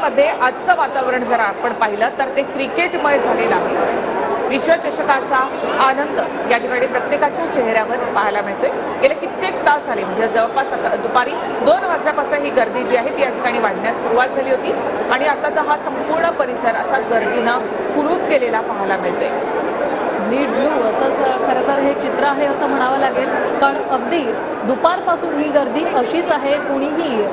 मुंबईमध्ये आजचं वातावरण जर आपण पाहिलं तर ते क्रिकेटमय झालेलं आहे। विश्वचषकाचा आनंद या ठिकाणी प्रत्येकाच्या चेहऱ्यावर पाहायला मिळतोय। गेले कित्येक तास झाले म्हणजे जवळपास दुपारी 2 वाजल्यापासून ही गर्दी जी आहे ती या ठिकाणी वाढण्यास सुरुवात झाली होती आणि आता तर हा संपूर्ण परिसर असा गर्दीनं फुलून गेलेला पाहायला मिळतोय। लीड ब्लू असंच खरं तर हे चित्र आहे असं म्हणावं लागेल, कारण अगदी दुपारपासून ही गर्दी अशीच आहे। कोणीही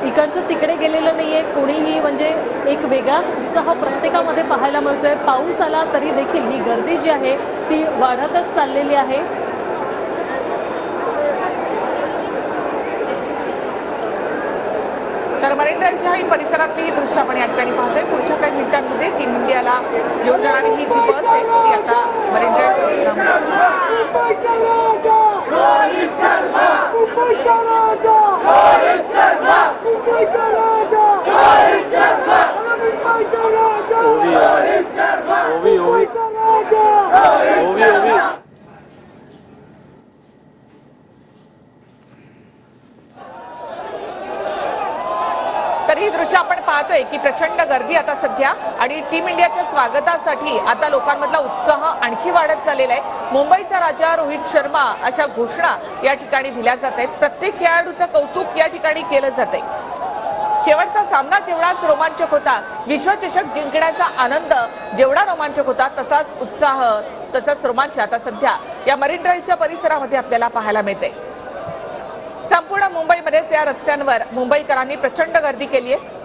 इकडचं तिकडे गेलेलं नाहीये, कोणीही म्हणजे एक वेगळाच उत्साह प्रत्येकामध्ये पाहायला मिळतोय। पाऊस आला तरी देखील ही गर्दी जी आहे ती वाढतच चाललेली आहे। तर मरीन ड्राईव्हच्या ही परिसरातली ही दृश्य आपण या ठिकाणी पाहतोय। पुढच्या काही मिनिटांमध्ये टीम इंडियाला घेऊन जाणारी ही जी बस आहे ती आता मरीन ड्राईव्ह परिसरामध्ये तर ही दृश्य आपण पाहतोय की प्रचंड गर्दी आता सध्या आणि टीम इंडियाच्या स्वागतासाठी आता लोकांमधला उत्साह आणखी वाढत चाललेला आहे। मुंबईचा राजा रोहित शर्मा अशा घोषणा या ठिकाणी दिल्या जात आहेत। प्रत्येक खेळाडूचं कौतुक या ठिकाणी केलं जातंय। शेवटचा सामना जेवढाच रोमांचक होता, विश्वचषक जिंकण्याचा आनंद जेवढा रोमांचक होता, तसाच उत्साह तसाच रोमांच आता सध्या या मरीन ड्राईव्हच्या परिसरामध्ये आपल्याला पाहायला मिळते। संपूर्ण मुंबईमध्येच या रस्त्यांवर मुंबईकरांनी प्रचंड गर्दी केली आहे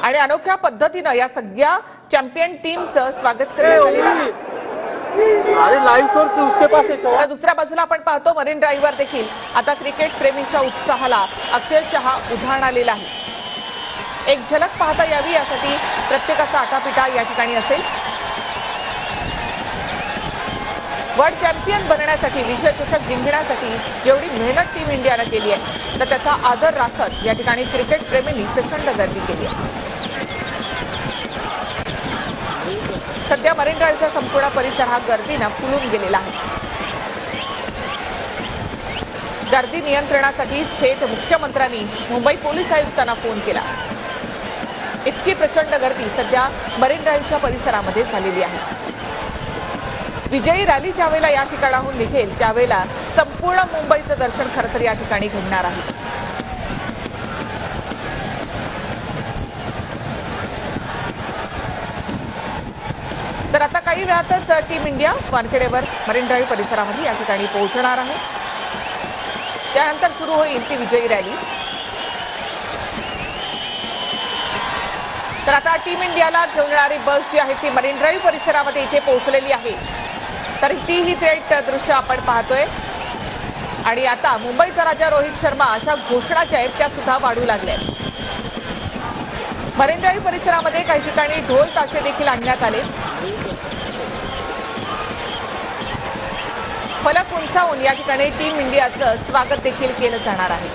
आणि अनोख्या पद्धतीने या सगळ्या चॅम्पियन टीमचं स्वागत करण्यात आलेलं आहे। दुसऱ्या बाजूला आपण पाहतो मरीन ड्राईव्हवर देखील आता क्रिकेट प्रेमींच्या उत्साहाला अक्षरशः उधाण आलेलं आहे। एक झलक पाहता यावी यासाठी प्रत्येकाचा आटापिटा या ठिकाणी असेल। वर्ल्ड चॅम्पियन बनण्यासाठी, विश्वचषक जिंकण्यासाठी जेवढी मेहनत टीम इंडियाने केली आहे तर त्याचा आदर राखत या ठिकाणी क्रिकेट प्रेमींनी प्रचंड गर्दी केली आहे। सध्या मरीन ड्राईव्हचा संपूर्ण परिसर हा गर्दीने फुलून गेलेला आहे। गर्दी नियंत्रणासाठी थेट मुख्यमंत्र्यांनी मुंबई पोलीस आयुक्तांना फोन केला। इतकी प्रचंड गर्दी सध्या मरीन ड्राईव्हच्या परिसरामध्ये झालेली आहे। विजयी रॅली ज्यावेळेला या ठिकाणाहून निघेल त्यावेळेला संपूर्ण मुंबईचं दर्शन खरं तर या ठिकाणी घडणार आहे। तर आता काही वेळातच टीम इंडिया वानखेडेवर मरीन ड्राईव्ह परिसरामध्ये या ठिकाणी पोहोचणार आहे। त्यानंतर सुरू होईल ती विजयी रॅली। तर आता टीम इंडियाला घेऊन येणारी बस जी आहे ती मरीन ड्राईव्ह परिसरामध्ये इथे पोहोचलेली आहे। तर ही थेट दृश्य आपण पाहतोय आणि आता मुंबईचा राजा रोहित शर्मा अशा घोषणा ज्या आहेत त्या सुद्धा वाढू लागल्या। मरीन ड्राईव्ह परिसरामध्ये काही ठिकाणी ढोल ताशे देखील आणण्यात आले। फलक उंचावून या ठिकाणी टीम इंडियाचं स्वागत देखील केलं जाणार आहे।